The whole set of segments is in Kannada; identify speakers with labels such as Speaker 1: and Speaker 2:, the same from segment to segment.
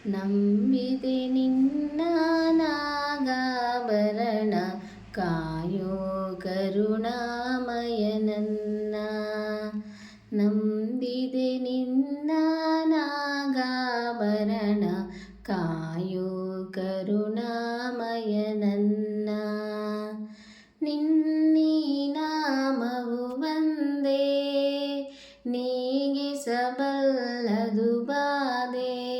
Speaker 1: ನಂಬಿದೆ ನಿನ್ನ ನಾಗಾಭರಣ ಕಾಯೋ ಕರುಣಾಮಯ ನನ್ನ. ನಂಬಿದೆ ನಿನ್ನ ನಾಗಾಭರಣ ಕಾಯೋ ಕರುಣಾಮಯ ನನ್ನ. ನಿನ್ನೀ ನಾಮವು ಒಂದೇ ನೀಗಿಸಬಲ್ಲದು ಬಾಧೆ.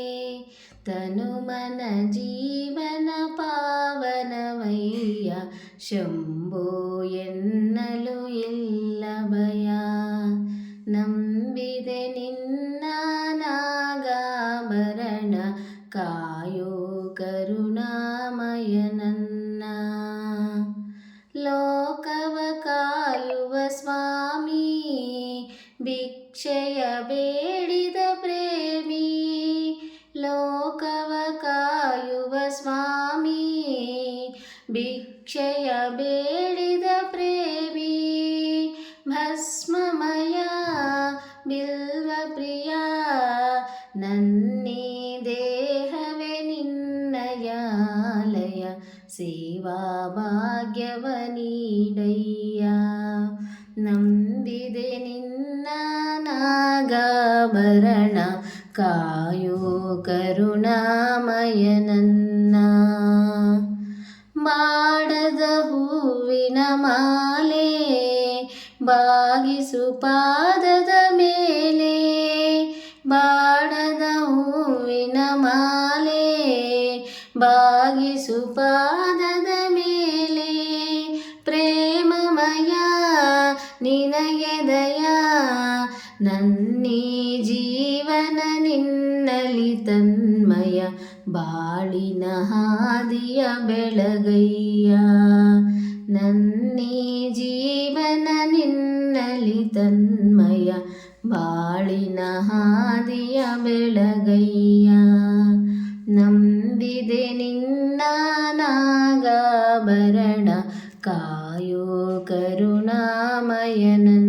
Speaker 1: ತನುಮನ ಜೀವನ ಪಾವನವಯ್ಯ ಶಂಭೋ ಎನ್ನಲು ಇಲ್ಲ ಭಯ. ನಂಬಿದೆ ನಿನ್ನ ನಾಗಾಭರಣ ಕಾಯೋ ಕರುಣಾಮಯ ನನ್ನ. ಲೋಕವ ಕಾಯುವ ಸ್ವಾಮಿ ಭಿಕ್ಷೆಯ ಬೇಡಿದ ಪ್ರೇಮಿ. ಲೋಕವ ಕಾಯುವ ಸ್ವಾಮಿ ಭಿಕ್ಷೆಯ ಬೇಡಿದ ಪ್ರೇಮಿ. ಭಸ್ಮಮಯ ಬಿಲ್ವ ಪ್ರಿಯ ನನ್ನೀ ದೇಹವೇ ನಿನ್ನಯಾಲಯ. ಸೇವಾ ಭಾಗ್ಯವ ನೀಡಯ್ಯ. ನಂಬಿದೆ ನಿನ್ನ ನಾಗಾಭರಣ ಕಾಯೋ ಕರುಣಾಮಯ ನನ್ನ. ಬಾಡದ ಹೂವಿನ ಮಾಲೆ ಬಾಗಿಸು ಪಾದದ ಮೇಲೆ. ಬಾಡದ ಹೂವಿನ ಮಾಲೆ ಬಾಗಿಸು ಪಾದದ ಮೇಲೆ. ಪ್ರೇಮಮಯ ನಿನಗೆ ದಯ ನನ್ನೀ ಜೀವನ ನಿನ್ನಲಿ ತನ್ಮಯ. ಬಾಳಿನ ಹಾದಿಯ ಬೆಳಗಯ್ಯ ನನ್ನೀ ಜೀವನ ನಿನ್ನಲಿ ತನ್ಮಯ. ಬಾಳಿನ ಹಾದಿಯ ಬೆಳಗಯ್ಯ. ನಂಬಿದೆ ನಿನ್ನ ನಾಗಾಭರಣ ಕಾಯೋ ಕರುಣಾಮಯ ನನ್ನ.